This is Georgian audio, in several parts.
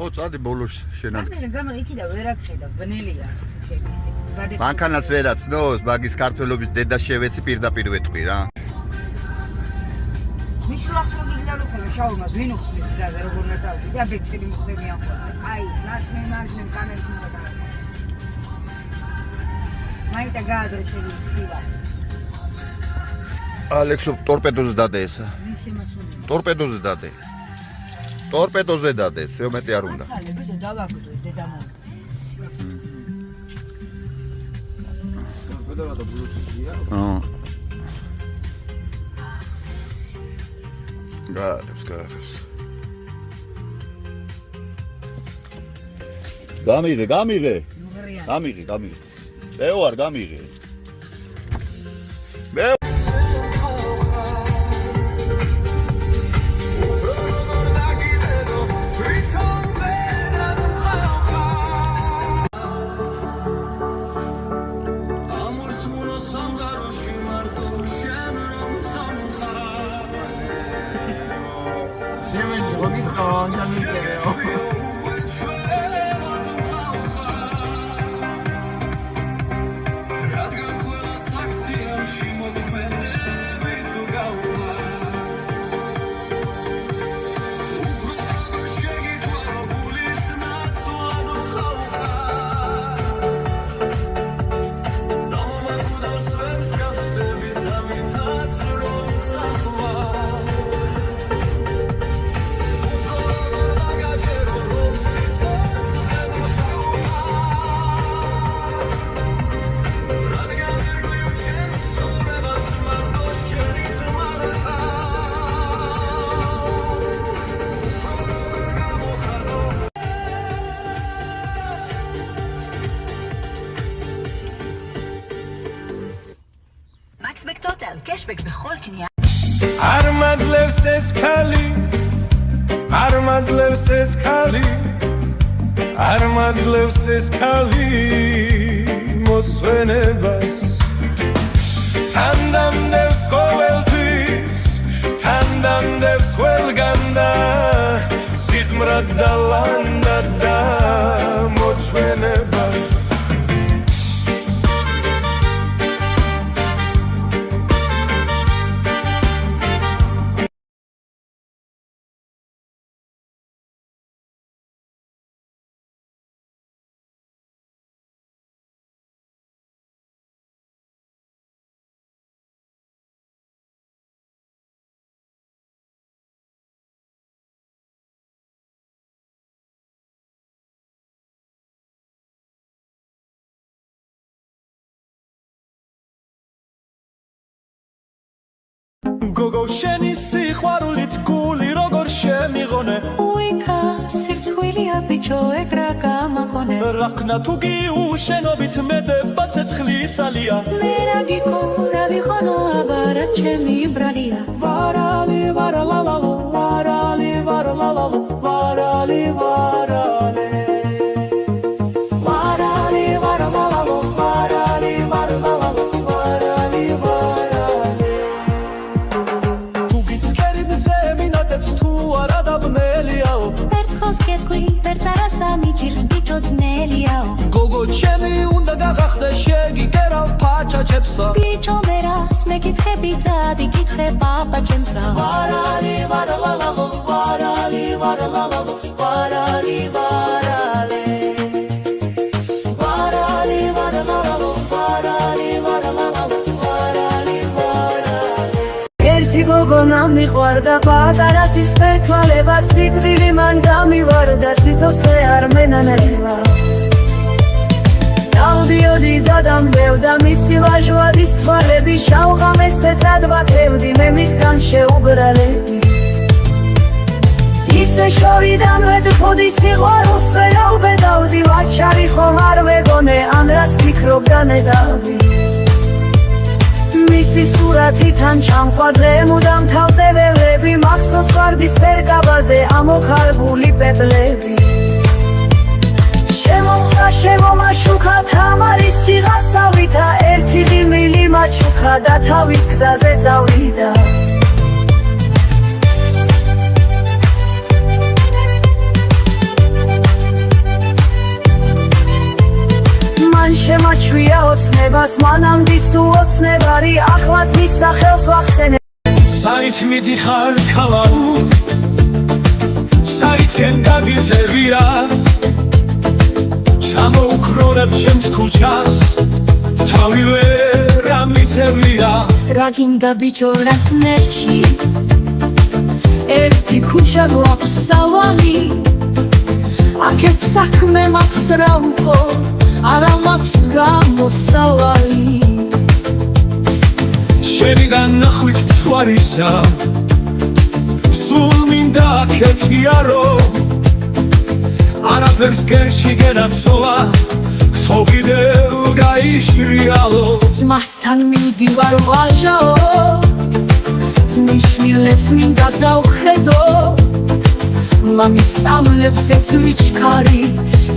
ო წადი ბოლოს შენად მაგრამ იქიდან ვერ აქხედავ ბნელია შედის მანქანას ვერაცნოს მაგის ქართველობის დედა შევეცი პირდაპირ ვეთყვი რა მიშლახს რო გიგზავნო ხოლმე შაურმას ვინ უხსნის გზაზე როგორ ნაწავდი და ბეცები მოხდებიან ხოლმე აი ნაცმე კამერით მოდა მაიტა გაადრე შეიძლება ალექსო ტორპედოზე დადე ესა ვინ შემასუნია ტორპედოზე დადე ტორპედოზე დადე всё მეტი არ უნდა ხალები დავაგდო დედამო ტორპედოა და ბლუზია გარებს გამიღე ეო არ გამიღე Total cashback בכל קנייה. Armadlevs eskali Armadlevs eskali Armadlevs eskali Mosvenebas Tandam devs qoveltis Tandam devs quelganda Sizmrad dalanda da Mochvenebas Gogo sheni sixvarulit guli rogor shemighone Uika sirtsvillia bicho egra gamakone Rakhna tu giushenobit medeba tsetsklis alia Me ra gikora vikhono abara chemi bralia Varali varalalo varali varalalo varali varale Varali varalalo varali varalalo varali varale Verts ketqui verts arasami ჭირს ბიჭო ძნელიაო Gogo chemi unda gagaxde shegigera pachachepsa ბიჭო მერას მეკითხები წადი კითხე პაპაჩემსა Varali varalalo varali varalalo varali varale Varali varalalo varali varalalo varali varale ერთი გოგონა მიყვარდა პატარა სისხლთვალება სიკვდილი მან გამივარდა სიცოცხლე არ მენანელა დავდიოდი და დამბევდა მისი ვაჟვადის თვალები შავღამეს თეთრად ვათევდი მე მისგან შეუბრალები ისე შორიდან ვეთქოდი სიყვარულს ვეუბედავდი ვაჩარი ხომ არ ვეგონე ან რას ფიქრობდა ნედავი მისი სურათი თან ჩამხვადრე მუდამ თავზე ველები მახსოვს ვარდის ფერგაბაზე ამოქარგული პეპლები შემომაშუქა თამარის სიღასავითა ერთი ღიმილი მაჩუქა და თავის გზაზე წავიდა შვია ოცნებას მანამდე სულ ოცნებარი ახლაც მის სახელს ვახსენებ საით მიდიხარ ქალაქ საითკენ გაგიზევირა ჩამოუქროლებ ჩემს ქუჩას თავი ვერ ამიცევლია რა გინდა ბიჭო რას ნერჩი ერთი ქუჩა გვაქვს სავალი აქეთ საქმე მაქვს რა უფრო არა მაქვს გამოსავალი შენი განახვით მთვარისა სულ მინდა აქეთიარო არაფერს გერში გენაცოლა ხო კიდევ გაიშრიალო ძმასთან მივდივარ ვაჟაო ძნიშვილებს მინდა დავხედო მამის სწავლებზეც ვიჩქარი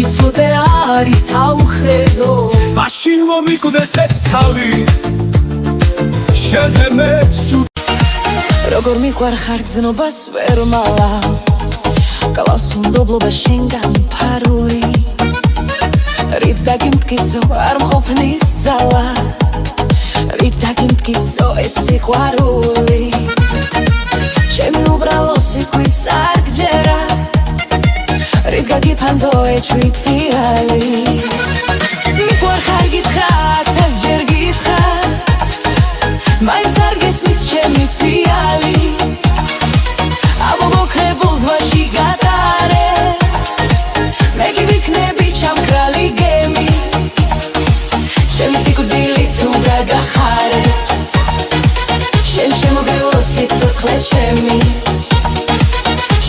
იცოდე არის თავხედო მაშინ მომიკვდეს ეს თავი შეზე მეცუ როგორ მიყვარ ხარგზნობას ვერ მალა გავს უნდობლობა შენგან ფარული რით დაგიმტკიცო არ მყოფნის ძალა რით დაგიმტკიცო ეს სიყვარული ჩემი უბრალო სიტყვის არგჯერა რით გაგიფანდო ეჭვიტიალი მიყვარ ხარ გითხრა თას ჯერ გითხრა მაინც არ გესმის ჩემი თვიალი ამომოქრებულ ზღვაში გადარე მე კი ვიქნები ჩამქრალი გემი ჩემი სიკვდილი თუ გაგახარებს შენ შემოგევლო სიცოცხლე ჩემი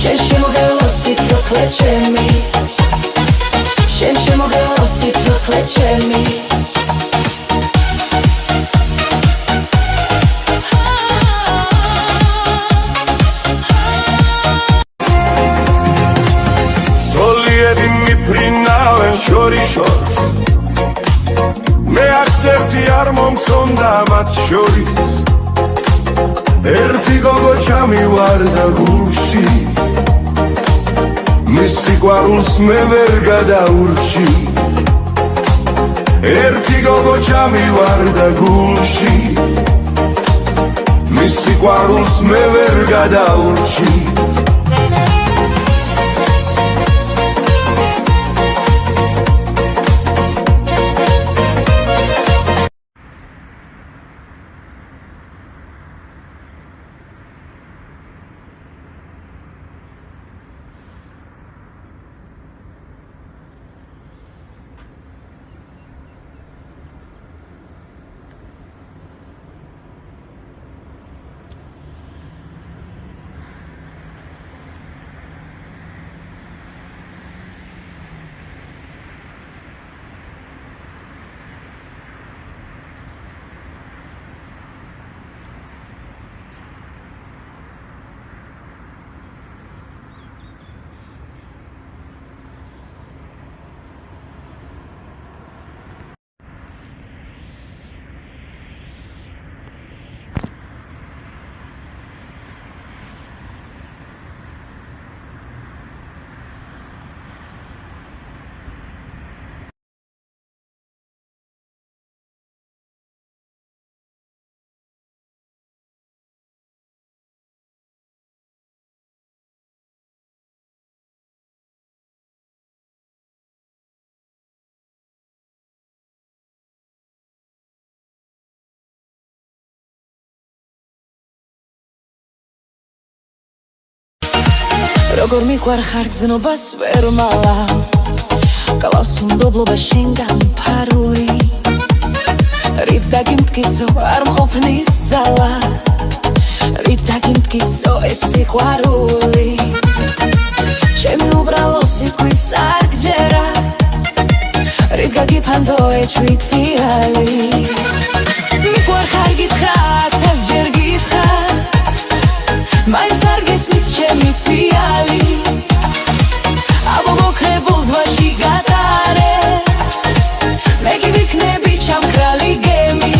შენ შემოგევლო სიცოცხლე ჩემი შენ შემოგევლო სიცოცხლე ჩემი შორიშორს მე აქცერტი არ მომწონდა მათ შორის ერთი გოგო ჩამივარდა გულში მის სიყვარულს მე ვერ გადაურჩი ერთი გოგო ჩამივარდა გულში მის სიყვარულს მე ვერ გადაურჩი როგორ მიყვარ ხარგზნობას ვერ მალა გავს უნდობლობა შენგან ფარული რით დაგიმტკიცო არ მყოფნის ძალა რით დაგიმტკიცო ეს სიყვარული ჩემი უბრალო სიტყვის არგჯერა რით გაგიფანდო ეჭვიტიალი მიყვარ ხარ გითხრა თას ჯერ გითხრა მაინც არ გესმის ჩემი თვიალი ამომოქრებულ ზღვაში გადარე მე კი ვიქნები ჩამქრალი გემი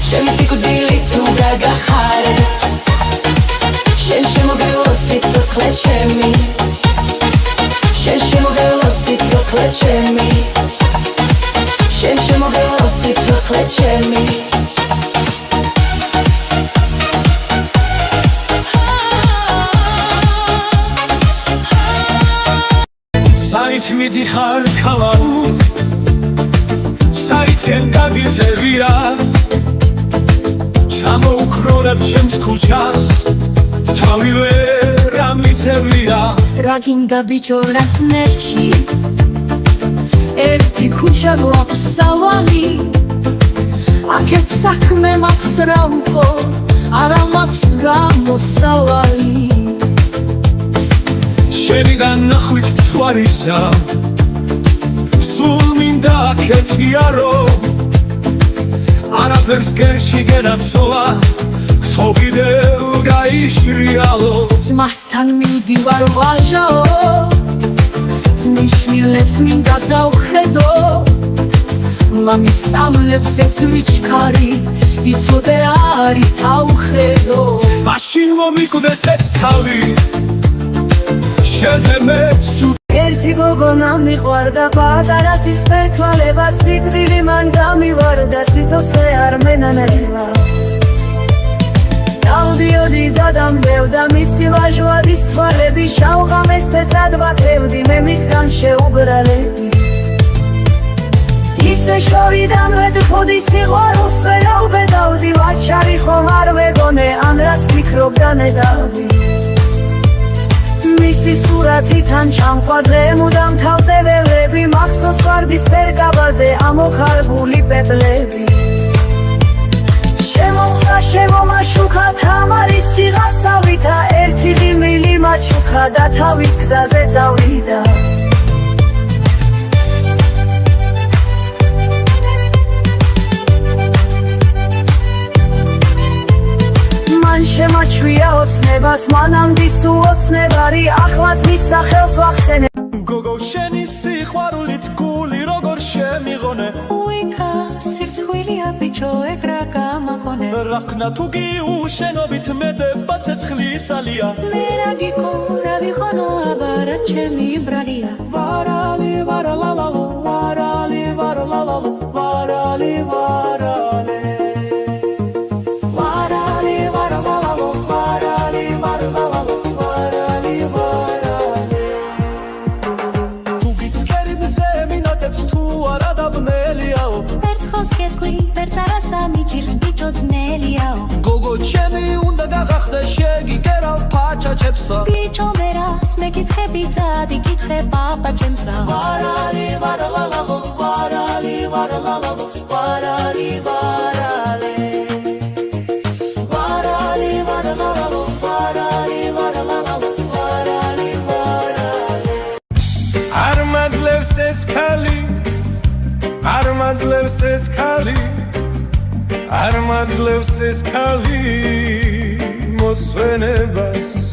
ჩემი სიკვდილი თუ გაგახარებს შენ შემოგევლო სიცოცხლე ჩემი შენ შემოგევლო სიცოცხლე ჩემი შენ შემოგეო სიცოცხლე ჩემი საით მიდიხარ ქალაქ საითკენ გაგიზევირა ჩამოუქროლებ ჩემს ქუჩას თავი ვერ ამიცევია რა გინდა ბიჭო რას ნერჩი ერთი ქუჩა გვაქვს სავალი აქეთ საქმე მაქვს რა უფრო არა მაქვს გამოსავალი შენი განახვით მთვარისა სულ მინდა აქეთია რომ არაფერს გერში გენაცოლა ხო კიდევ გაიშრიალო ძმასთან მივდივარ ვაჟაო ძნიშვილებს მინდა დავხედო მამის სამლებზეც ვიჩქარი იცოდე არის თავხედო მაშინ მომიკვდეს ეს თავი შეზემეც ერთი გოგონა მიყვარდა პატარა სისხლთვალება სიკვდილი მან გამივარდა სიცოცხლე არ მენანებია დავდიოდი და დამბევდა მისი ვაჟვადის თვალები შავღამეს თეთრად ვათევდი მე მისგან შეუბრალები ისე შორიდან ვეთქოდი სიყვარულს ვერავბედავდი ვაჩარი ხომ არ ვეგონე ან რას ფიქრობდა ნედავდი მისი სურათიდან ჩამყვადრე მუდამ თავზე ველები მახსოვს ვარდის ფერკაბაზე ამოქარგული პეპლები შემომაშუქა თამარის ციხასავითა ერთი ღიმილი მაჩუქა და თავის გზაზე წავიდა მან შემაჩვია ოცნებას მანამდე უოცნებარი ახლაც მის სახელს ვახსენე გოგო შენი სიყვარულით გული როგორ შემიღონე უიქა სირცხვილია ბიჭო ეგ რა გამაგონე რა ქნა თუ გიუშენობით მედება ცეცხლისალია მე რა გიქო რა ვიხონო აბარა ჩემი ბრალია ვარალი ვარალალალო ვარალი ვარალალალო ვარალი ვარალი სამიჯირს ბიჭო ძნელიაო გოგო ჩემი უნდა გაღახდე შეგიკერავ ფაჩაჩებსა ბიჭო მერას მეკითხები წადი კითხე პაპა ჩემსა ვარალი ვარალალალო ვარალი ვარალალალო ვარალი ვარალი ვარალი ვარალალალო ვარალი ვარალალალო ვარალი ვარალი არ მადლევს ეს ქალი არ მადლევს ეს ქალი არ მადლევს ეს ქალი მოსვენებას